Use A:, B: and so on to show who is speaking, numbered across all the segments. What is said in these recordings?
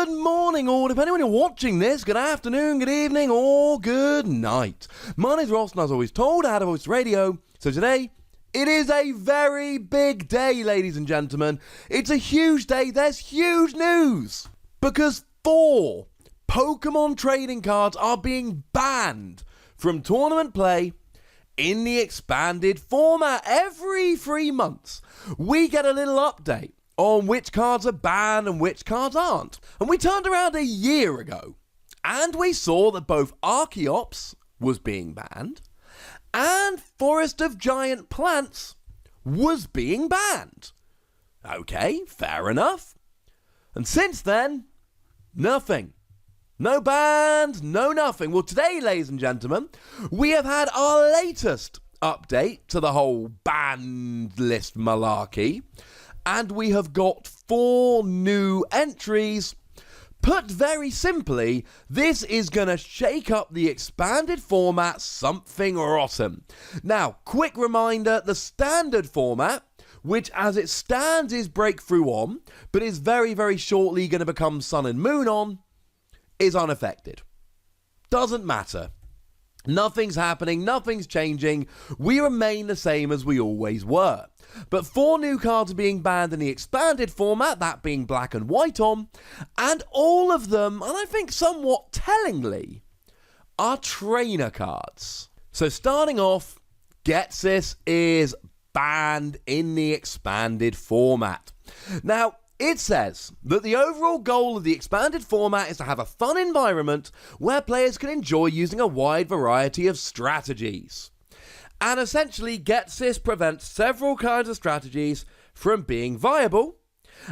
A: Good morning, or depending when you're watching this, good afternoon, good evening, or good night. My name's Ross, and as always told, I had a voice radio. So today, it is a very big day, ladies and gentlemen. It's a huge day. There's huge news. Because 4 Pokémon trading cards are being banned from tournament play in the expanded format. Every 3 months, we get a little update on which cards are banned and which cards aren't. And we turned around a year ago, and we saw that both Archeops was being banned, and Forest of Giant Plants was being banned. Okay, fair enough. And since then, nothing. No bans, no nothing. Well, today, ladies and gentlemen, we have had our latest update to the whole banned list malarkey. And we have got 4 new entries. Put very simply, this is going to shake up the expanded format something rotten. Now, quick reminder, the standard format, which as it stands is Breakthrough on, but is very, very shortly going to become Sun and Moon on, is unaffected. Doesn't matter. Nothing's happening, nothing's changing. We remain the same as we always were. But 4 new cards are being banned in the expanded format, that being black and white on, and all of them, and I think somewhat tellingly, are trainer cards. So starting off, Getsis is banned in the expanded format. Now, it says that the overall goal of the expanded format is to have a fun environment where players can enjoy using a wide variety of strategies. And essentially, Getsis prevents several kinds of strategies from being viable.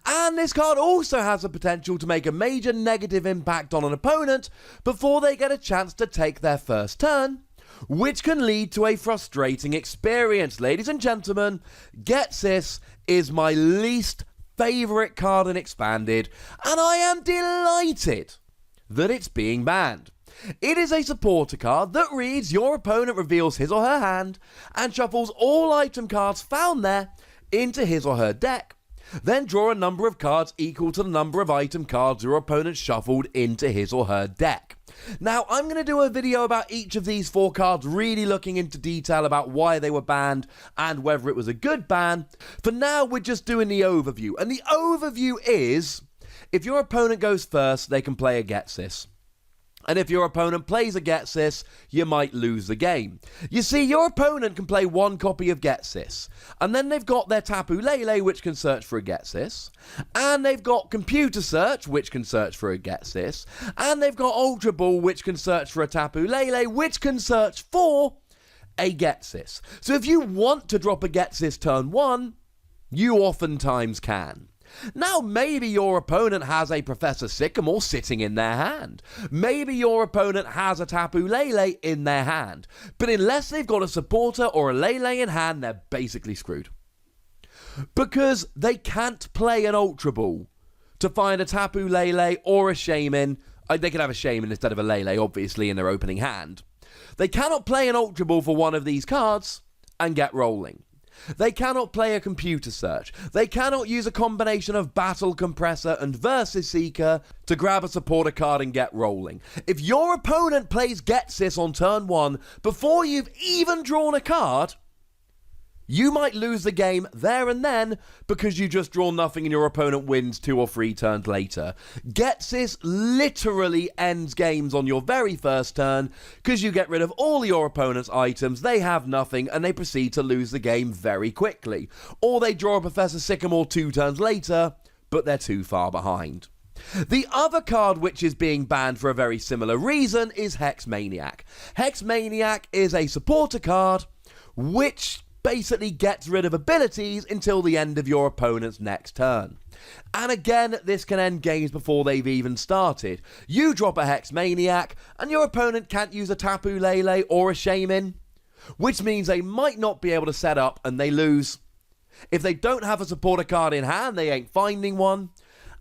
A: And this card also has the potential to make a major negative impact on an opponent before they get a chance to take their first turn, which can lead to a frustrating experience. Ladies and gentlemen, Getsis is my least favourite card in Expanded, and I am delighted that it's being banned. It is a supporter card that reads your opponent reveals his or her hand and shuffles all item cards found there into his or her deck. Then draw a number of cards equal to the number of item cards your opponent shuffled into his or her deck. Now, I'm going to do a video about each of these 4 cards, really looking into detail about why they were banned and whether it was a good ban. For now, we're just doing the overview. And the overview is, if your opponent goes first, they can play a Getsis. And if your opponent plays a Getsis, you might lose the game. You see, your opponent can play 1 copy of Getsis, and then they've got their Tapu Lele, which can search for a Getsis, and they've got Computer Search, which can search for a Getsis, and they've got Ultra Ball, which can search for a Tapu Lele, which can search for a Getsis. So if you want to drop a Getsis turn 1, you oftentimes can. Now, maybe your opponent has a Professor Sycamore sitting in their hand. Maybe your opponent has a Tapu Lele in their hand. But unless they've got a supporter or a Lele in hand, they're basically screwed. Because they can't play an Ultra Ball to find a Tapu Lele or a Shaman. They could have a Shaman instead of a Lele, obviously, in their opening hand. They cannot play an Ultra Ball for one of these cards and get rolling. They cannot play a Computer Search. They cannot use a combination of Battle Compressor and Versus Seeker to grab a supporter card and get rolling. If your opponent plays Getsis on turn 1 before you've even drawn a card, you might lose the game there and then because you just draw nothing and your opponent wins 2 or 3 turns later. Getsis literally ends games on your very first turn because you get rid of all your opponent's items, they have nothing, and they proceed to lose the game very quickly. Or they draw a Professor Sycamore 2 turns later, but they're too far behind. The other card which is being banned for a very similar reason is Hex Maniac. Hex Maniac is a supporter card which basically gets rid of abilities until the end of your opponent's next turn. And again, this can end games before they've even started. You drop a Hex Maniac, and your opponent can't use a Tapu Lele or a Shaman, which means they might not be able to set up and they lose. If they don't have a supporter card in hand, they ain't finding one.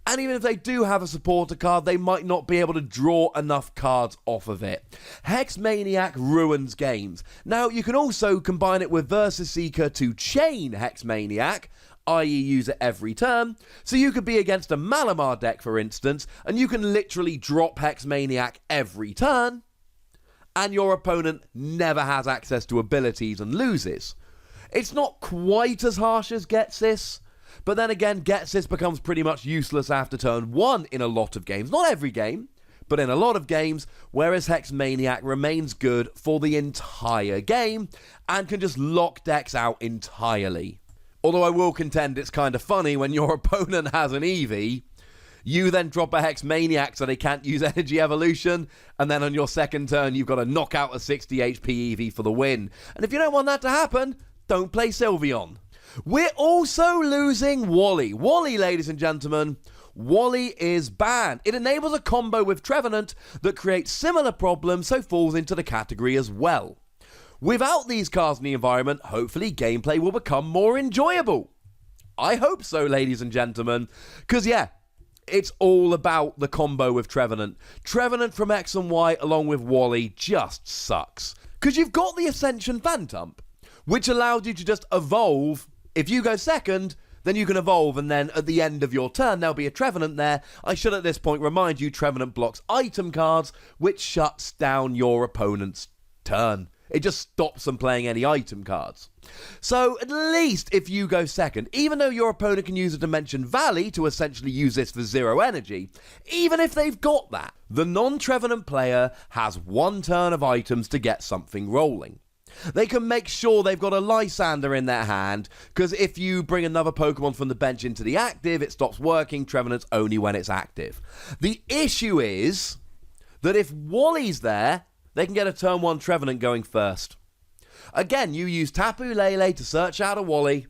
A: And even if they do have a supporter card, they might not be able to draw enough cards off of it. Hex Maniac ruins games. Now, you can also combine it with Versus Seeker to chain Hex Maniac. i.e. use it every turn. So you could be against a Malamar deck, for instance, and you can literally drop Hex Maniac every turn, and your opponent never has access to abilities and loses. It's not quite as harsh as Getsis, but then again, Getsis becomes pretty much useless after turn 1 in a lot of games. Not every game, but in a lot of games, whereas Hex Maniac remains good for the entire game and can just lock decks out entirely. Although I will contend it's kind of funny when your opponent has an Eevee, you then drop a Hex Maniac so they can't use Energy Evolution, and then on your second turn you've got to knock out a 60 HP Eevee for the win. And if you don't want that to happen, don't play Sylveon. We're also losing Wally. Wally, ladies and gentlemen, Wally is banned. It enables a combo with Trevenant that creates similar problems, so falls into the category as well. Without these cards in the environment, hopefully gameplay will become more enjoyable. I hope so, ladies and gentlemen, because yeah, it's all about the combo with Trevenant. Trevenant from X and Y along with Wally just sucks. Because you've got the Ascension Phantump, which allows you to just evolve. If you go second, then you can evolve, and then at the end of your turn, there'll be a Trevenant there. I should at this point remind you, Trevenant blocks item cards, which shuts down your opponent's turn. It just stops them playing any item cards. So at least if you go second, even though your opponent can use a Dimension Valley to essentially use this for 0 energy, even if they've got that, the non-Trevenant player has 1 turn of items to get something rolling. They can make sure they've got a Lysander in their hand, because if you bring another Pokemon from the bench into the active, it stops working. Trevenant's only when it's active. The issue is that if Wally's there, they can get a turn 1 Trevenant going first. Again, you use Tapu Lele to search out a Wally,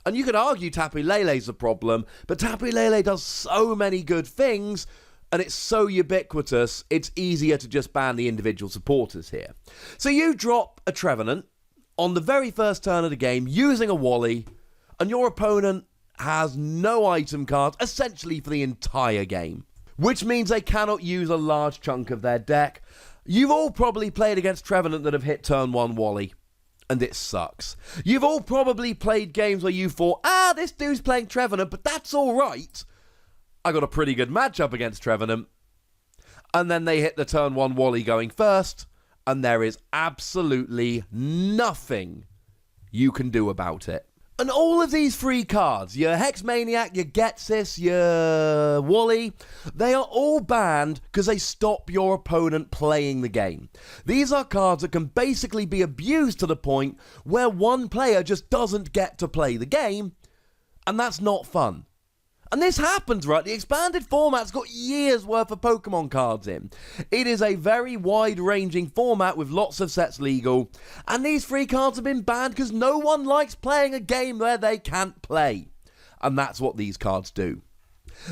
A: and you could argue Tapu Lele's the problem, but Tapu Lele does so many good things, and it's so ubiquitous, it's easier to just ban the individual supporters here. So you drop a Trevenant on the very first turn of the game using a Wally, and your opponent has no item cards essentially for the entire game, which means they cannot use a large chunk of their deck. You've all probably played against Trevenant that have hit turn 1 Wally, and it sucks. You've all probably played games where you thought, this dude's playing Trevenant, but that's alright. I got a pretty good matchup against Trevenant. And then they hit the turn 1 Wally going first, and there is absolutely nothing you can do about it. And all of these free cards, your Hex Maniac, your Getsis, your Wally, they are all banned because they stop your opponent playing the game. These are cards that can basically be abused to the point where one player just doesn't get to play the game, and that's not fun. And this happens, right? The expanded format's got years worth of Pokemon cards in. It is a very wide-ranging format with lots of sets legal. And these free cards have been banned because no one likes playing a game where they can't play. And that's what these cards do.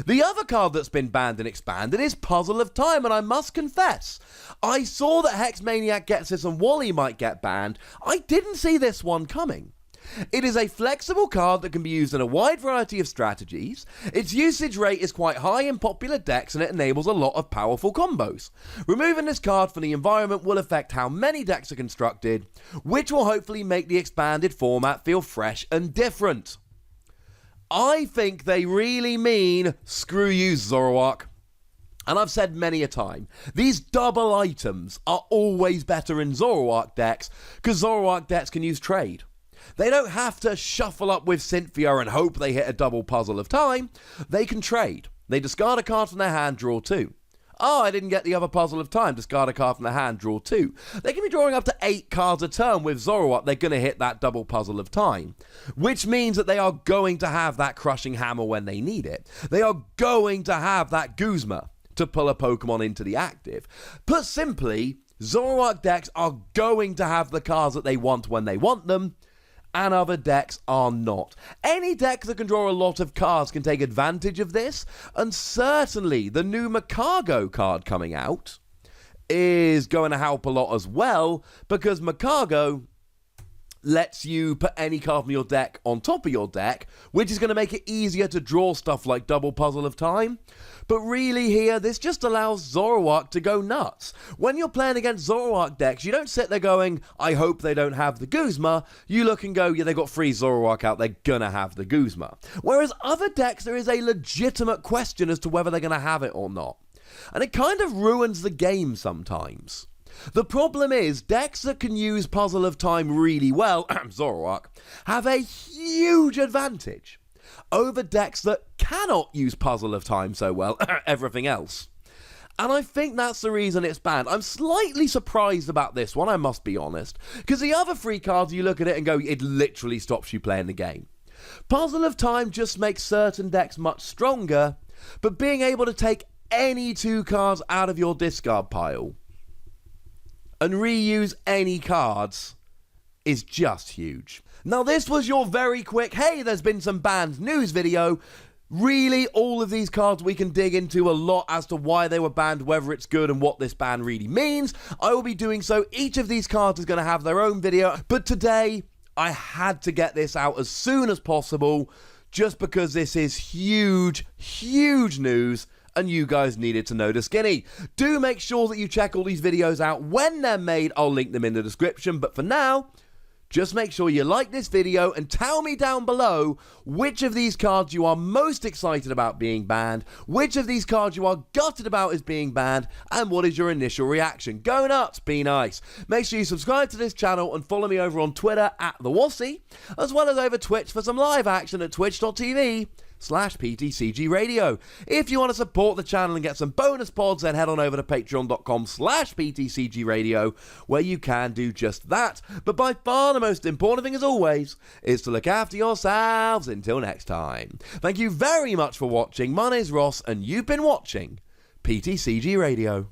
A: The other card that's been banned and expanded is Puzzle of Time, and I must confess, I saw that Hex Maniac Getsis and Wally might get banned. I didn't see this one coming. It is a flexible card that can be used in a wide variety of strategies. Its usage rate is quite high in popular decks, and it enables a lot of powerful combos. Removing this card from the environment will affect how many decks are constructed, which will hopefully make the expanded format feel fresh and different. I think they really mean screw you, Zoroark. And I've said many a time, these double items are always better in Zoroark decks, because Zoroark decks can use trade. They don't have to shuffle up with Cynthia and hope they hit a double Puzzle of Time. They can trade. They discard a card from their hand, draw 2. Oh, I didn't get the other Puzzle of Time. Discard a card from their hand, draw 2. They can be drawing up to 8 cards a turn with Zoroark. They're going to hit that double Puzzle of Time, which means that they are going to have that Crushing Hammer when they need it. They are going to have that Guzma to pull a Pokemon into the active. Put simply, Zoroark decks are going to have the cards that they want when they want them, and other decks are not. Any deck that can draw a lot of cards can take advantage of this, and certainly the new Macargo card coming out is going to help a lot as well, because Macargo lets you put any card from your deck on top of your deck, which is going to make it easier to draw stuff like Double Puzzle of Time. But really here, this just allows Zoroark to go nuts. When you're playing against Zoroark decks, you don't sit there going, I hope they don't have the Guzma. You look and go, yeah, they got 3 Zoroark out, they're gonna have the Guzma. Whereas other decks, there is a legitimate question as to whether they're gonna have it or not. And it kind of ruins the game sometimes. The problem is, decks that can use Puzzle of Time really well, Zoroark, have a huge advantage over decks that cannot use Puzzle of Time so well, everything else. And I think that's the reason it's banned. I'm slightly surprised about this one, I must be honest, because the other 3 cards, you look at it and go, it literally stops you playing the game. Puzzle of Time just makes certain decks much stronger, but being able to take any 2 cards out of your discard pile and reuse any cards is just huge. Now this was your very quick, hey, there's been some banned news video. Really, all of these cards we can dig into a lot as to why they were banned, whether it's good and what this ban really means. I will be doing so. Each of these cards is going to have their own video, but today I had to get this out as soon as possible just because this is huge, huge news. And you guys needed to know the skinny. Do make sure that you check all these videos out when they're made. I'll link them in the description. But for now, just make sure you like this video and tell me down below which of these cards you are most excited about being banned, which of these cards you are gutted about is being banned, and what is your initial reaction. Go nuts, be nice. Make sure you subscribe to this channel and follow me over on Twitter @TheWassy, as well as over Twitch for some live action at twitch.tv/PTCGRadio. If you want to support the channel and get some bonus pods, then head on over to patreon.com/PTCGRadio, where you can do just that. But by far the most important thing, as always, is to look after yourselves until next time. Thank you very much for watching. My name's Ross, and you've been watching PTCG Radio.